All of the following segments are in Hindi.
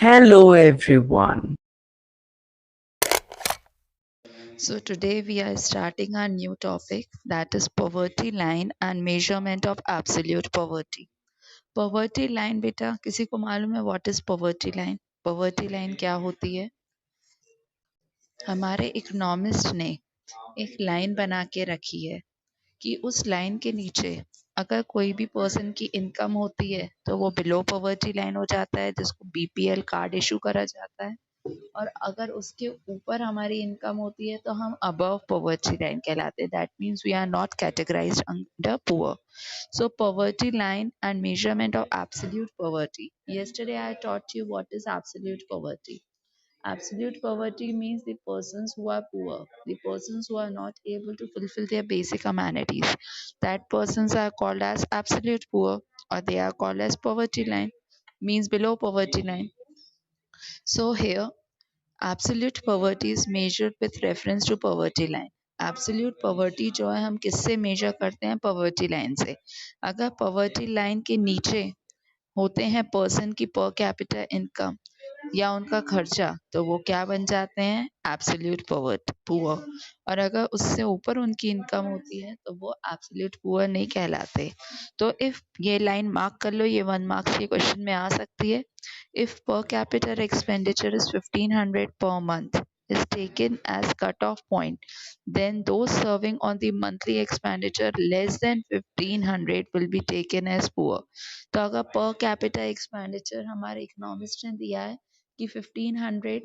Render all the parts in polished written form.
Hello everyone. So today we are starting a new topic that is poverty line and measurement of absolute poverty. Poverty line बेटा किसी को मालूम है what is poverty line? Poverty line क्या होती है? हमारे इकोनॉमिस्ट ने एक लाइन बना के रखी है कि उस लाइन के नीचे अगर कोई भी पर्सन की इनकम होती है तो वो बिलो पॉवर्टी लाइन हो जाता है जिसको बीपीएल कार्ड इशू करा जाता है और अगर उसके ऊपर हमारी इनकम होती है तो हम अबव पॉवर्टी लाइन कहलाते हैं that means we are not categorised under poor so poverty line and measurement of absolute poverty yesterday I taught you what is absolute poverty. Absolute poverty means the persons who are poor, the persons who are not able to fulfill their basic amenities. That persons are called as absolute poor or they are called as poverty line, means below poverty line. So here absolute poverty is measured with reference to poverty line. Absolute poverty जो है हम किससे मेजर करते हैं पॉवर्टी लाइन से अगर पॉवर्टी लाइन के नीचे होते हैं पर्सन की पर कैपिटा इनकम या उनका खर्चा तो वो क्या बन जाते हैं एब्सोल्यूट पुअर और अगर उससे ऊपर उनकी इनकम होती है तो वो एब्सोल्यूट पुअर नहीं कहलाते तो इफ ये लाइन मार्क कर लो ये 1 मार्क्स के क्वेश्चन में आ सकती है इफ पर capital expenditure is 1500 per month is taken as cutoff point, then those serving on the monthly expenditure less than 1500 will be taken as poor. तो अगर पर कैपिटा एक्सपेंडिचर हमारे इकोनॉमिस्ट ने दिया है कि 1500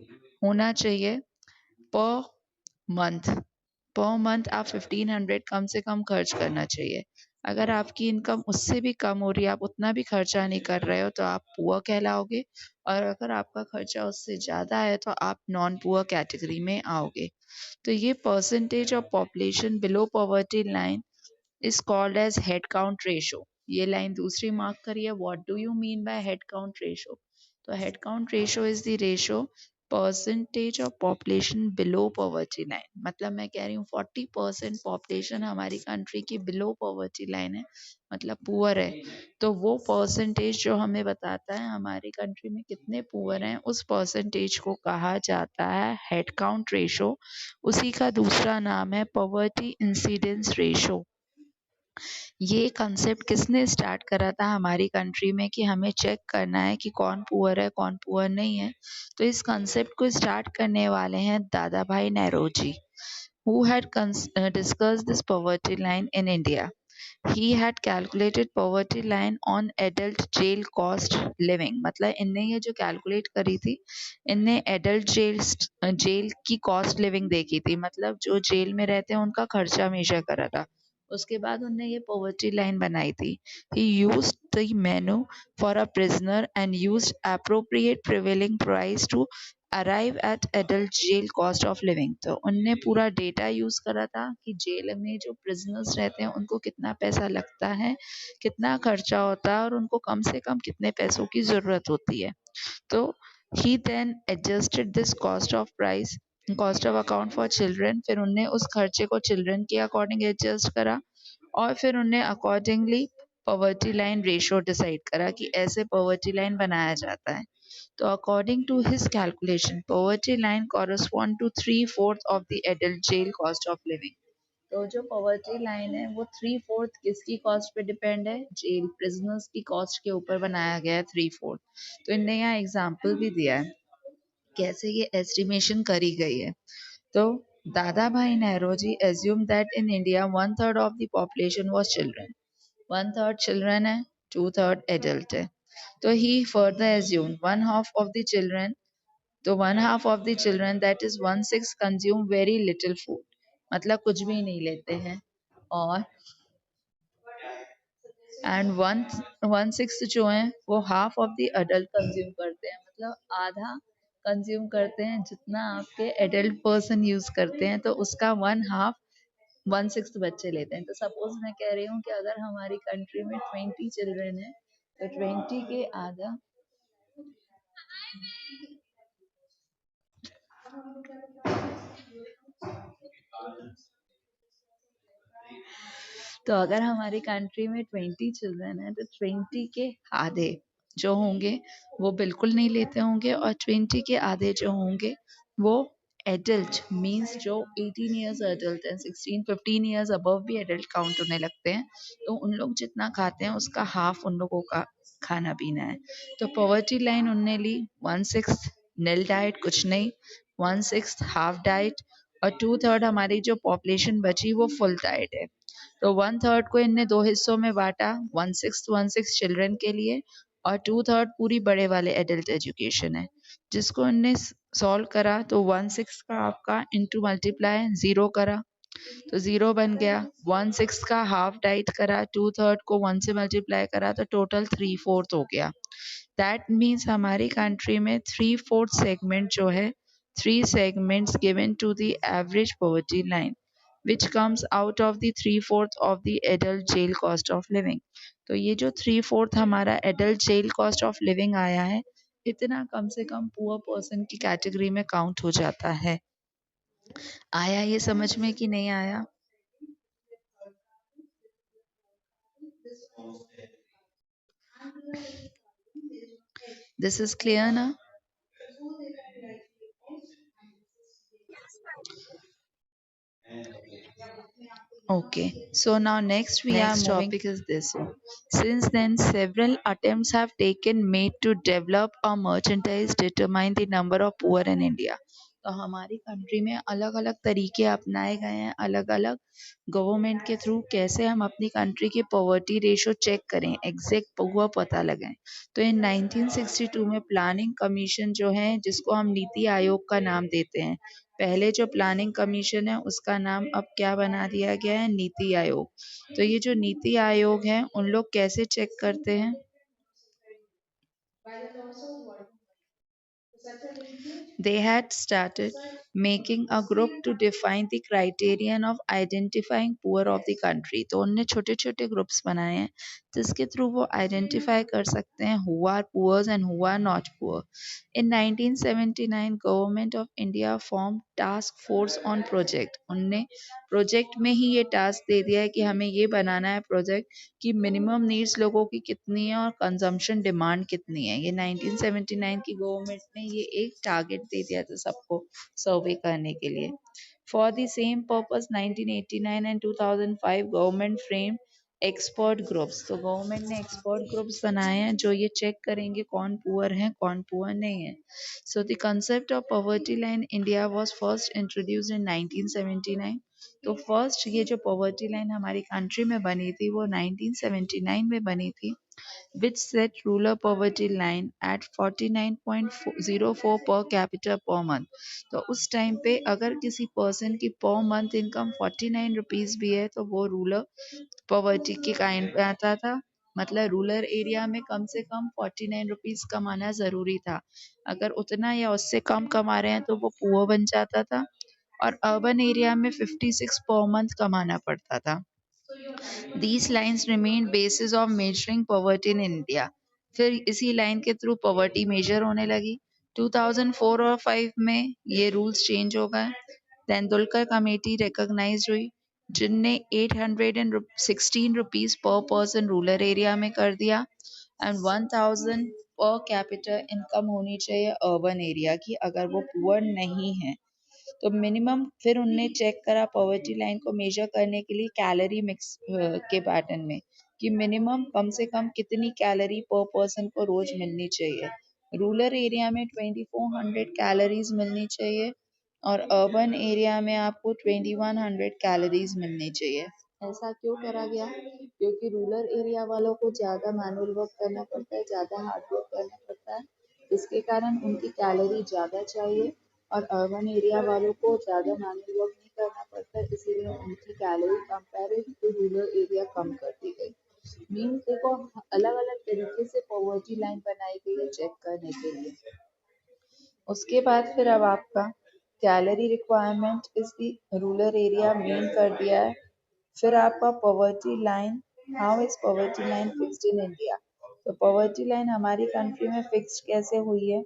होना चाहिए पर मंथ पर मंथ आप 1500 कम से कम खर्च करना चाहिए अगर आपकी इनकम उससे भी कम हो रही है आप उतना भी खर्चा नहीं कर रहे हो तो आप पुअर कहलाओगे और अगर आपका खर्चा उससे ज़्यादा है तो आप नॉन पुअर कैटेगरी में आओगे तो ये percentage of population below poverty line is called as head count ratio. ये लाइन दूसरी मार्क करिए what do you mean by head count ratio? तो head count ratio is the ratio percentage of population below poverty line मतलब मैं कह रही हूँ 40% population हमारी कंट्री की below poverty line है मतलब पुअर है तो वो परसेंटेज जो हमें बताता है हमारी कंट्री में कितने पुअर हैं उस परसेंटेज को कहा जाता है हेड काउंट रेशो उसी का दूसरा नाम है पॉवर्टी इंसिडेंस रेशो ये कंसेप्ट किसने स्टार्ट करा था हमारी कंट्री में कि हमें चेक करना है कि कौन पुअर है कौन पुअर नहीं है तो इस कंसेप्ट को स्टार्ट करने वाले हैं दादा भाई Nehru ji who had discussed this poverty line in India. He had calculated poverty line on adult jail cost living. मतलब इनने ये जो कैलकुलेट करी थी इनने एडल्ट जेल की कॉस्ट लिविंग देखी थी मतलब जो जेल में रहते हैं उनका खर्चा मेजर करा था उसके बाद उनने ये पॉवर्टी लाइन बनाई थी he used the menu for a prisoner and used appropriate prevailing price to arrive at adult jail cost of living तो उनने पूरा डेटा यूज करा था कि जेल में जो प्रिजनर्स रहते हैं उनको कितना पैसा लगता है कितना खर्चा होता है और उनको कम से कम कितने पैसों की जरूरत होती है तो he then adjusted this cost of account for children फिर उनने उस खर्चे को चिल्ड्रन के अकॉर्डिंग एडजस्ट करा और फिर उनने accordingly poverty line ratio decide करा कि ऐसे पॉवर्टी लाइन बनाया जाता है तो according to his calculation poverty line correspond to 3/4 of the adult jail cost of living तो जो पॉवर्टी लाइन है वो 3/4 किसकी कॉस्ट पे डिपेंड है जेल प्रिजनर्स की कॉस्ट के ऊपर बनाया गया है 3/4 तो इनने यहाँ एग्जाम्पल भी दिया है कैसे ये एस्टिमेशन करी गई है तो दादा भाई Nehru ji assumed that in India 1/3 of the population was children 1/3 children है 2/3 adult है तो he further assumed one half of the children तो one half of the children that is 1/6 consume very little food मतलब कुछ भी नहीं लेते हैं और एंड वन 1/6 जो है वो half of the adult consume करते हैं मतलब आधा कंज्यूम करते हैं जितना आपके एडल्ट पर्सन यूज करते हैं तो उसका 1/2 1/6 बच्चे लेते हैं तो सपोज मैं कह रही हूँ कि अगर हमारी कंट्री में 20 चिल्ड्रन है तो 20 के आधा तो अगर हमारी कंट्री में 20 चिल्ड्रन है तो 20 के आधे जो होंगे वो बिल्कुल नहीं लेते होंगे, और 20 के आधे जो होंगे वो एडल्ट मींस जो 18 ईयर्स एडल्ट है, 16-15 ईयर्स अबव भी एडल्ट काउंट होने लगते हैं, तो उन लोग जितना खाते हैं उसका हाफ उन लोगों का खाना पीना है। तो पॉवर्टी लाइन उनने ली 1/6 नील डाइट, कुछ नहीं, 1/6 हाफ डाइट, और 2/3 हमारी जो पॉपुलेशन बची वो फुल डाइट है। तो 1/3 को इनने दो हिस्सों में बांटा, 1/6 चिल्ड्रन के लिए और 2/3 पूरी बड़े वाले एडल्ट एजुकेशन है, जिसको इनने सॉल्व करा तो 1/6 का आपका इंटू मल्टीप्लाई 0 करा तो 0 बन गया। 1/6 का हाफ डाइट करा, 2/3 को 1 से मल्टीप्लाई करा तो टोटल 3/4 हो गया। दैट मीन्स हमारी कंट्री में 3/4 सेगमेंट जो है, 3 segments given to the average poverty line, which comes out of the 3/4 of the adult jail cost of living। तो ये जो 3/4 हमारा adult jail cost of living आया है, इतना कम से कम पुअर पर्सन की कैटेगरी में काउंट हो जाता है। आया ये समझ में कि नहीं आया? This is clear ना? Okay, so now next we are moving. Topic is this one. Since then, several attempts have taken made to develop a merchandise determine the number of poor in India। तो हमारी कंट्री में अलग अलग तरीके अपनाए गए हैं, अलग अलग गवर्नमेंट के थ्रू कैसे हम अपनी कंट्री की पॉवर्टी रेशो चेक करें, एग्जैक्ट पुअर पता लगाएं। तो इन 1962 में प्लानिंग कमीशन जो है, जिसको हम नीति आयोग का नाम देते हैं, पहले जो प्लानिंग कमीशन है उसका नाम अब क्या बना दिया गया है, नीति आयोग। तो ये जो नीति आयोग है उन लोग कैसे चेक करते हैं? They had started making a group to define the criterion of identifying poor of the country। तो उनने छोटे छोटे ग्रुप्स बनाए हैं जिसके थ्रू वो आइडेंटिफाई कर सकते हैं who are poor and who are not poor। In 1979 government of India form task force on project. उनने प्रोजेक्ट में ही ये टास्क दे दिया है कि हमें ये बनाना है प्रोजेक्ट कि मिनिमम नीड्स लोगों की कितनी है और कंजम्पशन डिमांड कितनी है। ये 1979 की गवर्नमेंट ने ये एक टारगेट दे दिया था सबको सर्वे करने के लिए। For the same purpose 1989 and 2005 government frame expert groups. तो गवर्नमेंट ने एक्सपर्ट ग्रुप्स बनाए हैं जो ये चेक करेंगे कौन पुअर है कौन पुअर नहीं है। So the concept of poverty line India was first introduced in 1979। तो फर्स्ट ये जो पॉवर्टी लाइन हमारी कंट्री में बनी थी वो 1979 में बनी थी, which set rural poverty line at 49.04 per capita per month। तो उस टाइम पे अगर किसी पर्सन की पर मंथ इनकम 49 रुपीज भी है तो वो रूरल पॉवर्टी के काइंड पे आता था। मतलब रूरल एरिया में कम से कम 49 रुपीज कमाना जरूरी था। अगर उतना या उससे कम कमा रहे हैं तो वो पुअर बन जाता था, और अर्बन एरिया में 56 पर मंथ कमाना पड़ता था। These lines remained basis of measuring poverty in India। फिर इसी लाइन के थ्रू पॉवर्टी मेजर होने लगी। 2004 और 5 में ये रूल्स चेंज हो गए। तेंदुलकर कमेटी रिकॉग्नाइज हुई जिनने 816 rupees per person rural area में कर दिया एंड 1000 पर कैपिटा इनकम होनी चाहिए अर्बन एरिया की, अगर वो पुअर नहीं है। तो मिनिमम फिर उनने चेक करा पॉवर्टी लाइन को मेजर करने के लिए कैलोरी मिक्स के पैटर्न में कि मिनिमम कम से कम कितनी कैलोरी पर पर्सन को रोज मिलनी चाहिए। रूरल एरिया में 2400 कैलोरीज मिलनी चाहिए और अर्बन एरिया में आपको 2100 कैलोरीज मिलनी चाहिए। ऐसा क्यों करा गया? क्योंकि रूरल एरिया वालों को ज़्यादा मैनुअल वर्क करना पड़ता है, ज़्यादा हार्ड वर्क करना पड़ता है, इसके कारण उनकी कैलोरी ज़्यादा चाहिए, और अर्बन एरिया वालों को ज़्यादा मैनुअल वर्क नहीं करना पड़ता है, इसीलिए उनकी calorie comparative to rural area कम कर दी गई। मीन्स देखो अलग अलग तरीके से पॉवर्टी लाइन बनाई गई है चेक करने के लिए। उसके बाद फिर अब आपका कैलोरी रिक्वायरमेंट इस दी रूरल एरिया मेन कर दिया है। फिर आपका poverty line, how is poverty line fixed in India? तो पॉवर्टी लाइन हमारी कंट्री में फिक्स्ड कैसे हुई है?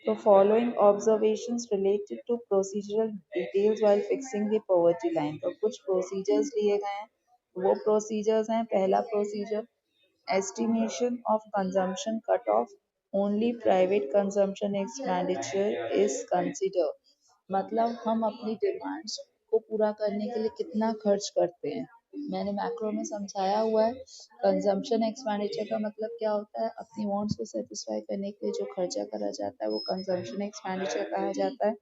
तो following observations related to procedural details while fixing the poverty line. तो कुछ प्रोसीजर्स लिए गए हैं, वो प्रोसीजर्स हैं। पहला procedure estimation of consumption cutoff, only private consumption expenditure is considered। मतलब हम अपनी डिमांड्स को पूरा करने के लिए कितना खर्च करते हैं, मैंने मैक्रो में समझाया हुआ है। कंजम्पशन एक्सपेंडिचर का मतलब क्या होता है, अपनी वांट्स को सेटिस्फाई करने के लिए जो खर्चा करा जाता है वो कंजम्पशन एक्सपेंडिचर कहा जाता है।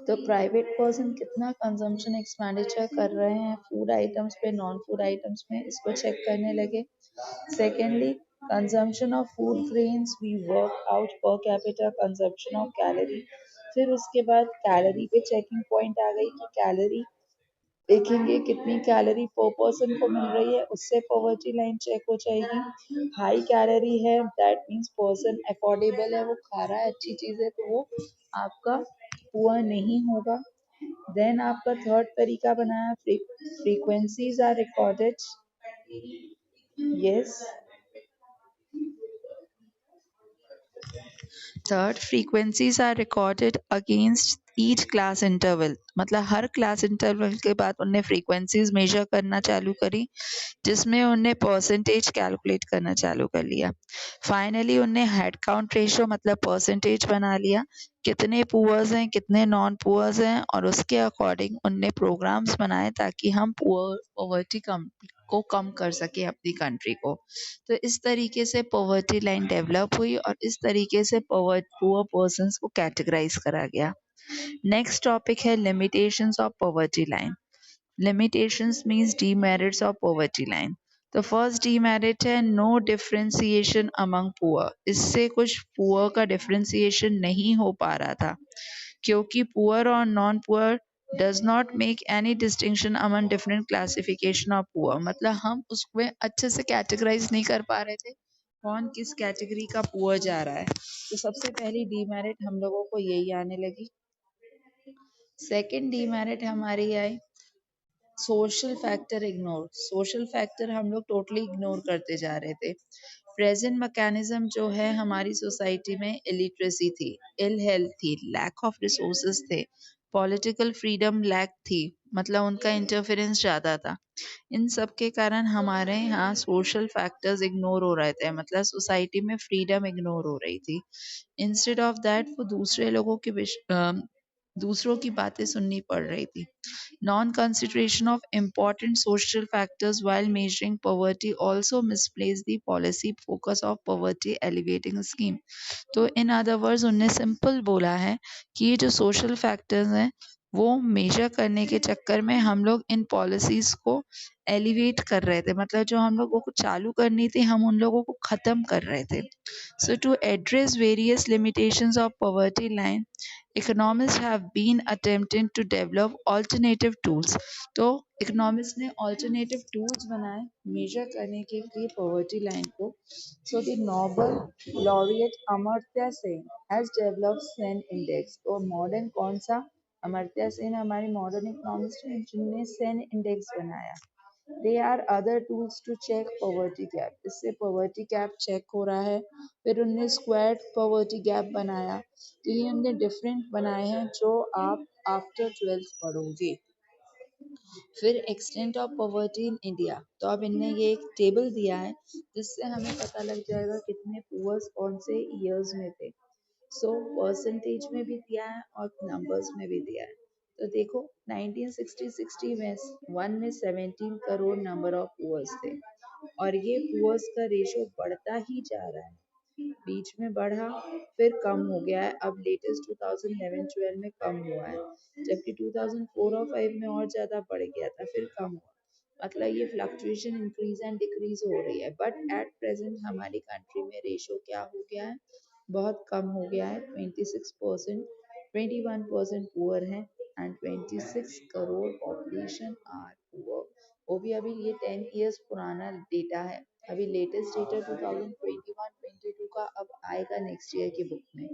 तो प्राइवेट पर्सन कितना कंजम्पशन एक्सपेंडिचर कर रहे हैं फूड आइटम्स पे, नॉन फूड आइटम्स में, इसको चेक करने लगे। Secondly, consumption of food grains, we work out per capita consumption of calorie. फिर उसके बाद कैलोरी पे चेकिंग पॉइंट आ गई कि कैलोरी देखेंगे कितनी कैलोरी पर पर्सन को मिल रही है, उससे पॉवर्टी लाइन चेक हो जाएगी। हाई कैलोरी है दैट मीन्स पर्सन अफोर्डेबल है, वो खा रहा है, अच्छी चीज है, तो वो आपका पुअर नहीं होगा। देन आपका थर्ड तरीका बनाया, frequencies are recorded. Yes, third, frequencies are recorded against each class interval. मतलब हर क्लास इंटरवल के बाद उन्हें फ्रीक्वेंसीज मेजर करना चालू करी, जिसमें उन्हें परसेंटेज कैलकुलेट करना चालू कर लिया। फाइनली उन्हें हेड काउंट रेशियो मतलब परसेंटेज बना लिया, कितने पुअर्स हैं कितने नॉन पुअर्स हैं, और उसके अकॉर्डिंग उनने प्रोग्राम्स बनाए ताकि हम पॉवर्टी को कम कर सके अपनी कंट्री को। तो इस तरीके से पॉवर्टी लाइन डेवलप हुई और इस तरीके से पुअर पर्सन्स को कैटेगराइज करा गया। नेक्स्ट टॉपिक है limitations of poverty line. Limitations means demerits of poverty line. तो फर्स्ट डीमेरिट है नो डिफरेंशिएशन अमंग पुअर। इससे कुछ पुअर का डिफरेंशिएशन नहीं हो पा रहा था, क्योंकि पुअर और non poor does not make any distinction among different classification of poor. मतलब हम उसमें अच्छे से कैटेगराइज नहीं कर पा रहे थे कौन किस कैटेगरी का पुअर जा रहा है। तो सबसे पहली डीमेरिट हम लोगों को यही आने लगी। सेकेंड डीमेरिट हमारी आई social factor ignore. Social factor हम लोग टोटली इग्नोर करते जा रहे थे। प्रेजेंट मैकेनिज्म जो है हमारी सोसाइटी में, इलिटरेसी थी, इल हेल्थ थी, लैक ऑफ रिसोर्सेज थे, पॉलिटिकल फ्रीडम लैक थी, मतलब उनका इंटरफेरेंस ज़्यादा था। इन सब के कारण हमारे यहाँ सोशल फैक्टर्स इग्नोर हो रहे थे, मतलब सोसाइटी में फ्रीडम इग्नोर हो रही थी। इंस्टेड ऑफ दैट वो दूसरों की बातें सुननी पड़ रही थी। Non-consideration of important social factors while measuring poverty also misplaces the policy focus of poverty alleviating scheme। तो इन अदर वर्ड्स उनने सिंपल बोला है कि ये जो सोशल फैक्टर्स हैं वो मेजर करने के चक्कर में हम लोग इन पॉलिसीज को एलिवेट कर रहे थे, मतलब जो हम लोगों को चालू करनी थी हम उन लोगों को ख़त्म कर रहे थे। So to address various limitations of poverty line, economists have been attempting to develop alternative tools। तो इकोनॉमिस्ट ने alternative tools बनाए मेजर करने के लिए poverty line को। So the Nobel laureate Amartya Sen has developed Sen index। तो मॉडर्न कौन सा, अमर्त्य सेन हमारे मॉडर्न इकोनॉमिस्ट हैं जिनने सेन इंडेक्स बनाया। They are other tools to check poverty gap. इससे पॉवर्टी गैप चेक हो रहा है। फिर उनने स्क्वायर्ड पॉवर्टी गैप बनाया। तो ये हमने डिफरेंट बनाए हैं जो आप आफ्टर 12th पढ़ोगे। फिर extent of poverty in India. तो अब इनने ये एक टेबल दिया है जिससे हमें पता लग जाएगा कितने पुअर्स कौन से ईयर्स में थे। सो परसेंटेज में भी दिया है और नंबर्स में भी दिया है। तो देखो 1960 में 17 करोड़ नंबर ऑफ पुअर्स थे और ये पुअर्स का रेशो बढ़ता ही जा रहा है। बीच में बढ़ा फिर कम हो गया है, अब लेटेस्ट 2011-12 में कम हुआ है, जबकि 2004 और 5 में और ज्यादा बढ़ गया था फिर कम हुआ। मतलब ये फ्लक्चुएशन इंक्रीज एंड डिक्रीज हो रही है, बट एट प्रेजेंट हमारी कंट्री में रेशो क्या हो गया है, बहुत कम हो गया है। 26%, 21% पुअर हैं and 26 crore population are poor. वो भी अभी ये 10 इयर्स पुराना डेटा है, अभी लेटेस्ट डेटा 2021-22 का अब आएगा नेक्स्ट ईयर की बुक में।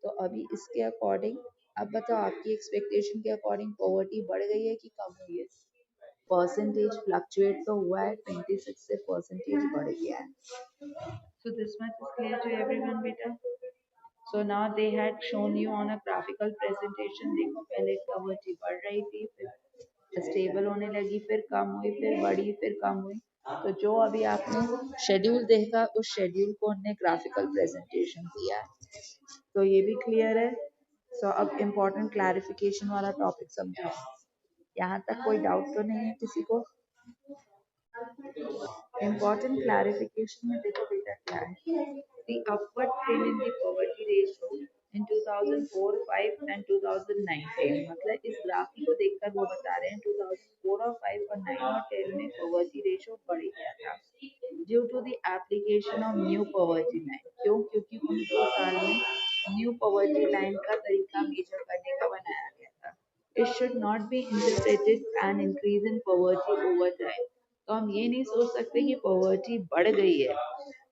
तो अभी इसके अकॉर्डिंग अब बताओ आपकी एक्सपेक्टेशन के अकॉर्डिंग पॉवर्टी बढ़ गई है कि कम हुई है? परसेंटेज फ्लक्चुएट तो हुआ है, 26 से परसेंटेज बढ़ गया है। So this much is clear to everyone, beta. So now they had shown you on a graphical presentation। देखो पहले पॉवर्टी बढ़ रही थी, फिर स्टेबल होने लगी, फिर कम हुई, फिर बढ़ी, फिर कम हुई। तो जो अभी आपने शेड्यूल देखा उस शेड्यूल को हमने ग्राफिकल प्रेजेंटेशन दिया है। तो ये भी क्लियर है। सो अब इम्पोर्टेंट क्लैरिफिकेशन वाला टॉपिक समझो। यहाँ तक कोई डाउट तो नहीं है किसी को? Important clarification में देखो बेटा क्या है। The upward trend in the poverty ratio in 2004, 5 and 2019 मतलब इस ग्राफ को देखकर वो बता रहे हैं 2004 और 5 और 9 और 10 में poverty ratio बढ़ गया था due to the application of new poverty line। क्यों? क्योंकि उन 2 साल में new poverty line का तरीका मेजर करने का बनाया गया था। It should not be interpreted an increase in poverty over time। तो हम ये नहीं सोच सकते कि पॉवर्टी बढ़ गई है,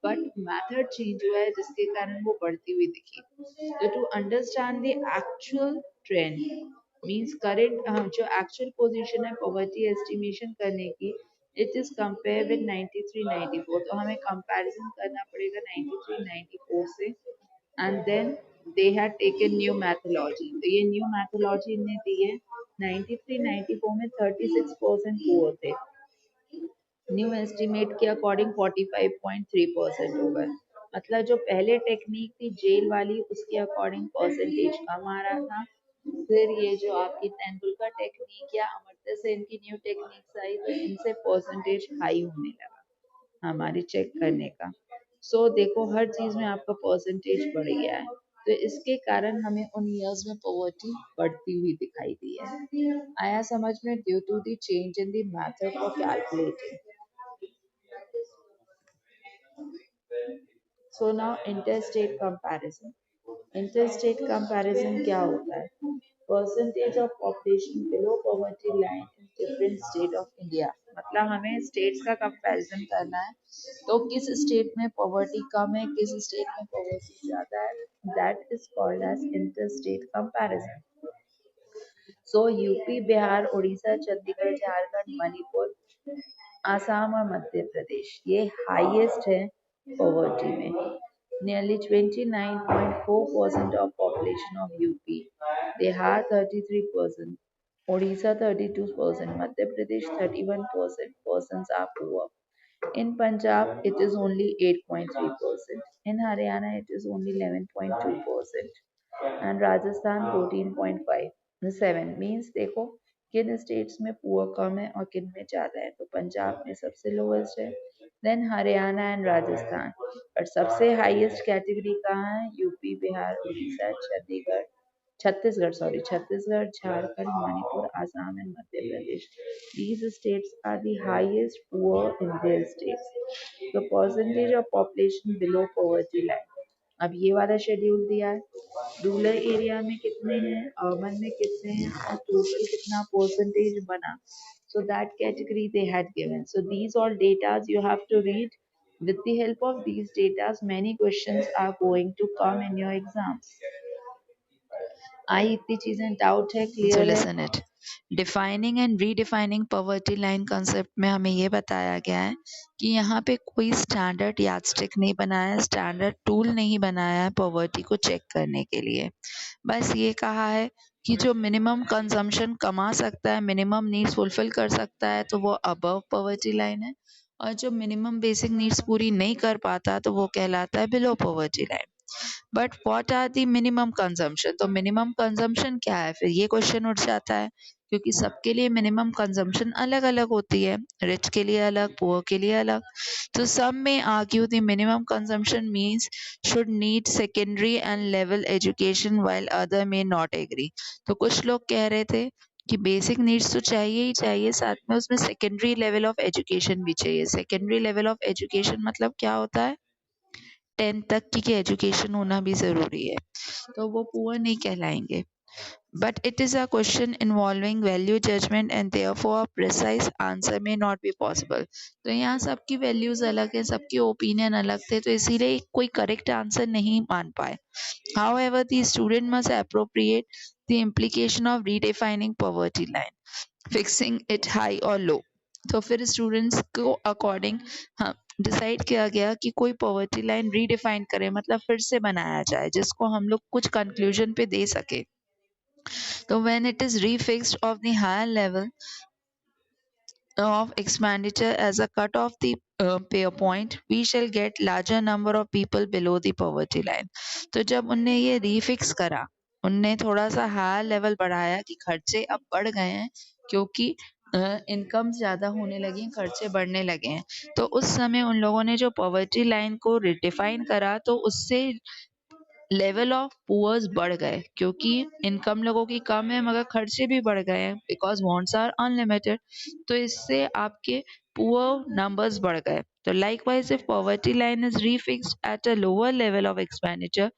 बट मेथड चेंज हुआ है जिसके कारण वो बढ़ती हुई दिखी। तो to understand the actual trend means current जो एक्चुअल पोजीशन है पॉवर्टी एस्टिमेशन करने की, इट इज कंपेयर विद 93-94। तो हमें कंपैरिजन करना पड़ेगा 93-94 से and then they had taken new methodology. तो ये न्यू मैथोलॉजी इन्हें दी है। 93-94 में 36% पुअर थे, न्यू एस्टीमेट के अकॉर्डिंग 45.3% हो गए। मतलब जो पहले टेक्निक थी जेल वाली उसके अकॉर्डिंग परसेंटेज कम आ रहा था। फिर ये जो आपकी तेंदुलकर टेक्निक या अमर्त्य सेन की न्यू टेक्निक्स आई तो इनसे परसेंटेज हाई होने लगा हमारी चेक करने का। सो देखो हर चीज में आपका परसेंटेज बढ़ गया है। तो इसके कारण हमें उन ईयर्स में पॉवर्टी बढ़ती हुई दिखाई दी है। आया समझ में? Due to the change in the method for calculating. So now interstate comparison। interstate comparison क्या होता है? Percentage of population below poverty line in different state of India। मतलब हमें states का comparison करना है तो किस state में poverty कम है, किस state में poverty ज़्यादा है, that is called as interstate comparison। So UP, Bihar, Orissa, Chandigarh, Jharkhand, Manipur, Assam और मध्य प्रदेश ये हाईएस्ट है पॉवर्टी में। Nearly 29.4% of population of UP, Bihar 33%, Odisha 32%, Madhya Pradesh 31% persons are poor. In Punjab, it is only 8.3%. In Haryana, it is only 11.2%. And Rajasthan 14.57 means देखो किन स्टेट्स में पुअर कम है और किन में ज़्यादा है। तो पंजाब में सबसे लोवेस्ट है, देन हरियाणा एंड राजस्थान। और सबसे हाईएस्ट कैटेगरी कहाँ है? UP, Bihar, Orissa, Chandigarh, Chhattisgarh, Jharkhand, Manipur, Assam and Madhya Pradesh. These states are the highest poor in their states. The percentage of population below poverty line। अब ये वाला शेड्यूल दिया है, रूरल एरिया में कितने हैं, अर्बन में कितने हैं और टोटल कितना परसेंटेज बना। So that category they had given। So these all data you have to read। With the help of these data, many questions are going to come in your exams। आई इतनी चीजें डाउट है, क्लियर है? Listen it. Defining and redefining poverty line concept में हमें ये बताया गया है कि यहाँ पे कोई स्टैंडर्ड यार्डस्टिक नहीं बनाया है, स्टैंडर्ड टूल नहीं बनाया है पॉवर्टी को चेक करने के लिए। बस ये कहा है कि जो मिनिमम कंजम्पशन कमा सकता है, मिनिमम नीड्स फुलफिल कर सकता है तो वो अबव पॉवर्टी लाइन है, और जो मिनिमम बेसिक नीड्स पूरी नहीं कर पाता तो वो कहलाता है below poverty line. But what are the minimum consumption? तो मिनिमम कंजम्पशन क्या है? फिर ये क्वेश्चन उठ जाता है, क्योंकि सबके लिए मिनिमम कंजम्पशन अलग अलग होती है, रिच के लिए अलग, पुअर के लिए अलग। तो सम में argue the minimum consumption means should need secondary and level education while other में नॉट एग्री। तो कुछ लोग कह रहे थे कि बेसिक नीड्स तो चाहिए ही चाहिए, साथ में उसमें सेकेंडरी लेवल ऑफ एजुकेशन भी चाहिए। सेकेंडरी लेवल ऑफ एजुकेशन मतलब क्या होता है? 10th तक की एजुकेशन होना भी ज़रूरी है, तो वो पुअर नहीं कहलाएंगे। But it is a question involving value judgement and therefore precise answer may not be possible. तो यहाँ सबकी वैल्यूज़ अलग है, सबके ओपिनियन अलग थे, तो इसीलिए कोई करेक्ट आंसर नहीं मान पाए। However, the student must appropriate the implication of redefining poverty line, fixing it high or low। तो फिर स्टूडेंट्स को अकॉर्डिंग हाँ डिसाइड किया गया कि कोई पॉवर्टी लाइन रीडिफाइन करे, मतलब फिर से बनाया जाए जिसको हम लोग कुछ कंक्लूजन पे दे सके। तो when it is refixed of the higher level of expenditure as a cut off the pair point, we shall get larger number of people below the poverty line. तो जब उनने ये रीफिक्स करा, उनने थोड़ा सा हायर लेवल बढ़ाया कि खर्चे अब बढ़ गए हैं क्योंकि इनकम ज़्यादा होने लगी हैं, खर्चे बढ़ने लगे हैं। तो उस समय उन लोगों ने जो पॉवर्टी लाइन को रिडिफाइन करा तो उससे लेवल ऑफ पुअर्स बढ़ गए क्योंकि इनकम लोगों की कम है मगर खर्चे भी बढ़ गए हैं बिकॉज वांट्स आर अनलिमिटेड। तो इससे आपके पुअर नंबर्स बढ़ गए। तो likewise if poverty line is refixed at a lower level of expenditure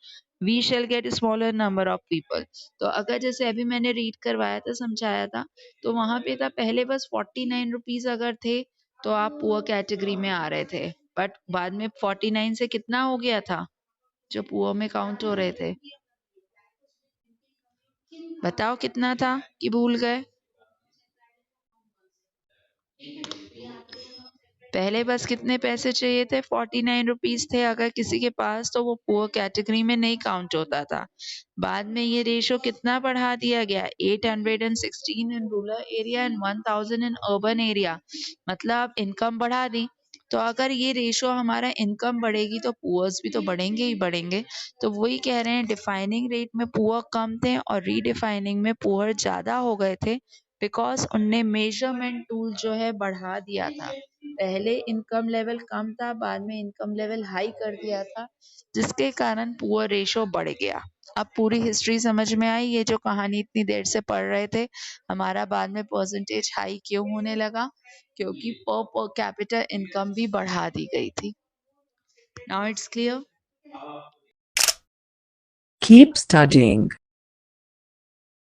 we shall get smaller number of people. तो अगर जैसे अभी मैंने रीड करवाया था, समझाया था, तो वहां पे था पहले बस 49 रुपीज अगर थे तो आप पुअर कैटेगरी में आ रहे थे, बट बाद में 49 से कितना हो गया था जो पुअर में काउंट हो रहे थे? बताओ कितना था कि भूल गए? पहले बस कितने पैसे चाहिए थे? 49 रुपीज थे अगर किसी के पास, तो वो पुअर कैटेगरी में नहीं काउंट होता था। बाद में ये रेशो कितना बढ़ा दिया गया? 816 in rural area and 1000 in urban area. मतलब इनकम बढ़ा दी। तो अगर ये रेशो हमारा इनकम बढ़ेगी तो पुअर्स भी तो बढ़ेंगे ही बढ़ेंगे। तो वही कह रहे हैं डिफाइनिंग रेट में पुअर कम थे और रीडिफाइनिंग में पुअर ज्यादा हो गए थे बिकॉज उनने मेजरमेंट टूल जो है बढ़ा दिया था। पहले इनकम लेवल कम था, बाद में इनकम लेवल हाई कर दिया था, जिसके कारण पुअर रेशो बढ़ गया। अब पूरी हिस्ट्री समझ में आई? ये जो कहानी इतनी देर से पढ़ रहे थे, हमारा बाद में परसेंटेज हाई क्यों होने लगा? क्योंकि पर कैपिटा इनकम भी बढ़ा दी गई थी। Now it's clear? Keep studying.